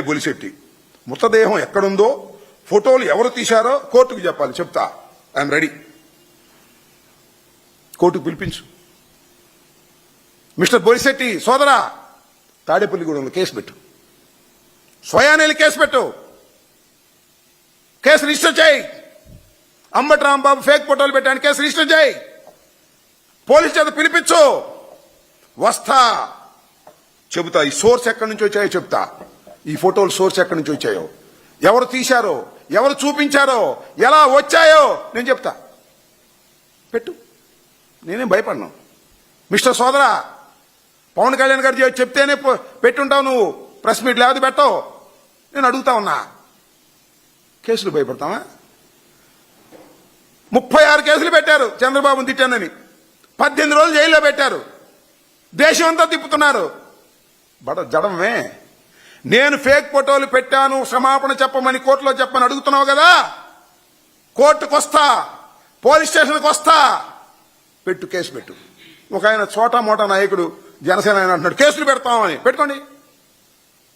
బొలిశెట్టి మృతదేహం ఎక్కడుందో ఫోటోలు ఎవరు తీశారో కోర్టుకు చెప్పాలి. చెప్తా, ఐఎమ్ రెడీ. కోర్టుకు పిలిపించు. మిస్టర్ బొలిశెట్టి సోదరా, తాడేపల్లిగూడెంలో కేసు పెట్టు, స్వయానేలి కేసు పెట్టు, కేసు రిజిస్టర్ చేయి. అంబటి రాంబాబు ఫేక్ ఫోటోలు పెట్టాను, కేసు రిజిస్టర్ చేయి. పోలీసు చేత పిలిపించు, వస్తా, చెబుతా. ఈ సోర్స్ ఎక్కడి నుంచి వచ్చాయో చెప్తా. ఈ ఫోటోలు సోర్స్ ఎక్కడి నుంచి వచ్చాయో, ఎవరు తీశారో, ఎవరు చూపించారో, ఎలా వచ్చాయో నేను చెప్తా. పెట్టు, నేనేం భయపడ్ను. మిస్టర్ సోదరా, పవన్ కళ్యాణ్ గారు చెప్తేనే పెట్టుంటావు నువ్వు, ప్రెస్ మీట్ లేకపోతే పెట్టవు. నేను అడుగుతా ఉన్నా, కేసులు భయపడతావా? 36 కేసులు పెట్టారు చంద్రబాబుని తిట్టానని, 18 రోజులు జైల్లో పెట్టారు, దేశం అంతా తిప్పుతున్నారు. జడమే. నేను ఫేక్ ఫోటోలు పెట్టాను, క్షమాపణ చెప్పమని కోర్టులో చెప్పమని అడుగుతున్నావు కదా, కోర్టుకు వస్తా, పోలీస్ స్టేషన్కి వస్తా. పెట్టు, కేసు పెట్టు. ఒక ఆయన చోటా మోటా నాయకుడు జనసేన ఆయన అంటున్నాడు కేసులు పెడతామని. పెట్టుకోండి.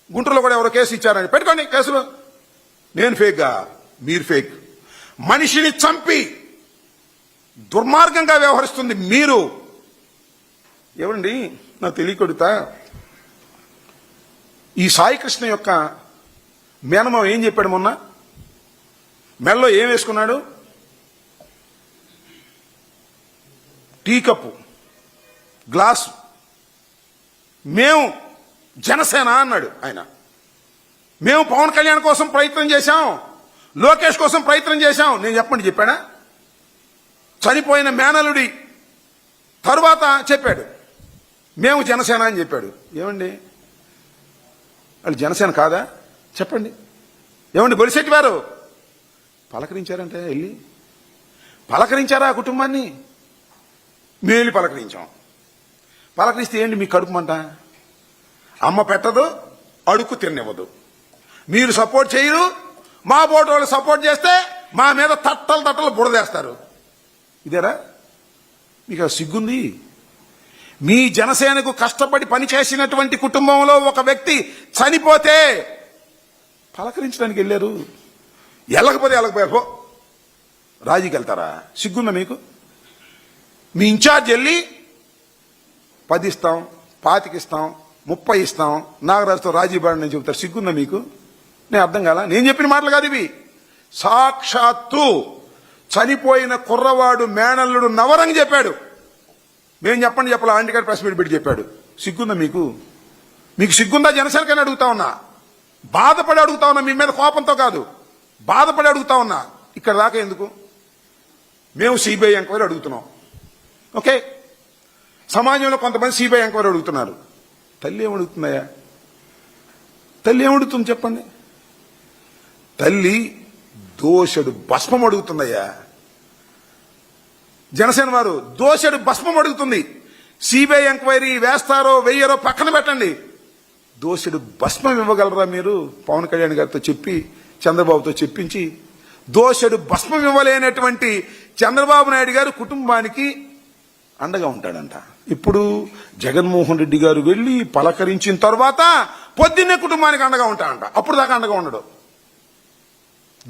గుంటూరులో కూడా ఎవరో కేసు ఇచ్చారని పెట్టుకోండి కేసులు. నేను ఫేక్గా, మీరు ఫేక్. మనిషిని చంపి దుర్మార్గంగా వ్యవహరిస్తుంది మీరు. ఏమండి, నాకు తెలియకొడుతా, ఈ సాయికృష్ణ యొక్క మేనమామ ఏం చెప్పాడు మొన్న? మెల్లో ఏం వేసుకున్నాడు? Tea cup, glass. మేము జనసేన అన్నాడు ఆయన. మేము పవన్ కళ్యాణ్ కోసం ప్రయత్నం చేశాం, లోకేష్ కోసం ప్రయత్నం చేశాం. నేను చెప్పండి, చెప్పాడా? చనిపోయిన మేనలుడి తరువాత చెప్పాడు మేము జనసేన అని చెప్పాడు. ఏమండి, వాళ్ళు జనసేన కాదా? చెప్పండి. ఏమండి, బొలిశెట్టి వారు పలకరించారంటే వెళ్ళి పలకరించారా ఆ కుటుంబాన్ని? మేలు పలకరించాం. పలకరిస్తే ఏంటి మీ కడుపుమంట? అమ్మ పెట్టదు, అడుక్కు తినివ్వదు. మీరు సపోర్ట్ చేయరు, మా బోటు వాళ్ళు సపోర్ట్ చేస్తే మా మీద తట్టలు బుడదేస్తారు. ఇదేరా మీకు సిగ్గుంది? మీ జనసేనకు కష్టపడి పనిచేసినటువంటి కుటుంబంలో ఒక వ్యక్తి చనిపోతే పలకరించడానికి వెళ్ళారు. వెళ్ళకపోయారు, రాజీకి వెళ్తారా? సిగ్గుందా మీకు? మీ ఇన్ఛార్జ్ వెళ్ళి 10 ఇస్తాం, 25 ఇస్తాం, 30 ఇస్తాం, నాగరాజుతో రాజీ పడని నేను చెబుతారు. సిగ్గుందా మీకు? నేను అర్థం కాలా? నేను చెప్పిన మాటలు కాదు ఇవి. సాక్షాత్తు చనిపోయిన కుర్రవాడు మేనల్లుడు నవరంగ్ చెప్పాడు. మేము చెప్పాలి, ఆంటీ గారు ప్రెస్ మీట్ పెట్టి చెప్పాడు. సిగ్గుందా మీకు? మీకు సిగ్గుందా? జనసేనకని అడుగుతా ఉన్నా, బాధపడి అడుగుతా ఉన్నా, మీ మీద కోపంతో కాదు, బాధపడి అడుగుతా ఉన్నా. ఇక్కడ దాకా ఎందుకు? మేము సిబిఐ ఎంక్వైరీ అడుగుతున్నాం. ఓకే, సమాజంలో కొంతమంది సిబిఐ ఎంక్వైరీ అడుగుతున్నారు. తల్లి ఏమడుగుతుందయ్యా? తల్లి ఏమడుగుతుంది చెప్పండి? తల్లి దోషడు భస్మం అడుగుతుందయ్యా. జనసేన వారు దోషడు భస్మం అడుగుతుంది. సిబిఐ ఎంక్వైరీ వేస్తారో వెయ్యరో పక్కన పెట్టండి, దోషడు భస్మం ఇవ్వగలరా మీరు? పవన్ కళ్యాణ్ గారితో చెప్పి, చంద్రబాబుతో చెప్పించి దోషడు భస్మం ఇవ్వలేనటువంటి చంద్రబాబు నాయుడు గారు కుటుంబానికి అండగా ఉంటాడంట. ఇప్పుడు జగన్మోహన్ రెడ్డి గారు వెళ్లి పలకరించిన తర్వాత పొద్దున్నే కుటుంబానికి అండగా ఉంటాడంట. అప్పుడు దాకా అండగా ఉండడు.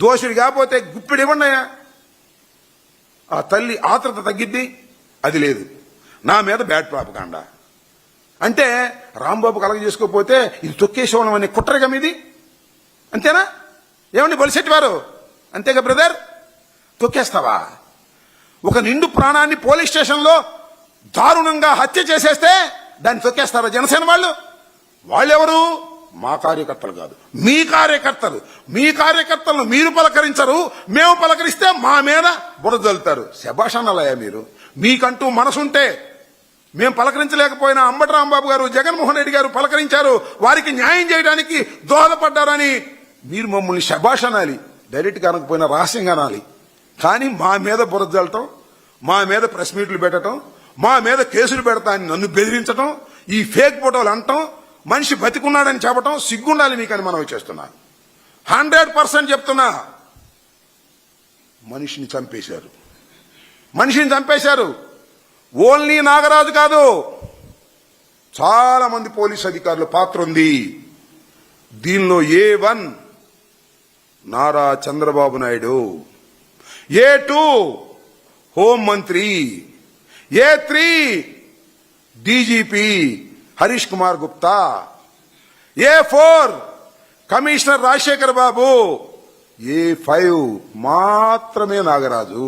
దోషుడు కాకపోతే గుప్పిడి ఇవ్వండియా. ఆ తల్లి ఆత్రత తగ్గిద్ది. అది లేదు. నా మీద బ్యాడ్ ప్రాపగాండ అంటే రాంబాబు కలగ చేసుకోకపోతే ఇది తొక్కేసేవడం అనే కుట్రగా మీది. అంతేనా? ఏమండి బొలిశెట్టి వారు? అంతేగా బ్రదర్? తొక్కేస్తావా? ఒక నిండు ప్రాణాన్ని పోలీస్ స్టేషన్లో దారుణంగా హత్య చేసేస్తే దాన్ని తొక్కేస్తారా జనసేన వాళ్ళు? వాళ్ళెవరు? మా కార్యకర్తలు కాదు, మీ కార్యకర్తలు. మీ కార్యకర్తలను మీరు పలకరించరు, మేము పలకరిస్తే మా మీద బురదలుతారు. శభాషణలయ్యా మీరు. మీకంటూ మనసుంటే, మేము పలకరించలేకపోయినా అంబటి రాంబాబు గారు, జగన్మోహన్ రెడ్డి గారు పలకరించారు, వారికి న్యాయం చేయడానికి దోహదపడ్డారని మీరు మమ్మల్ని శభాషణాలి. డైరెక్ట్గా అనకపోయినా రహస్యంగా అనాలి. కానీ మా మీద బురదలటం, మా మీద ప్రెస్ మీట్లు పెట్టడం, మా మీద కేసులు పెడతా అని నన్ను బెదిరించడం, ఈ ఫేక్ ఫోటోలు అనటం, మనిషి బతికున్నాడని చెప్పడం సిగ్గుండాలి మీకని మనం చేస్తున్నా. 100% చెప్తున్నా, మనిషిని చంపేశారు. మనిషిని చంపేశారు. ఓన్లీ నాగరాజు కాదు, చాలా మంది పోలీస్ అధికారుల పాత్ర ఉంది. దీనిలో A1 నారా చంద్రబాబు నాయుడు, A2 హోంమంత్రి, A3 DGP Harish Kumar Gupta, A4 commissioner Rajasekhar Babu, A5 మాత్రమే నాగరాజు.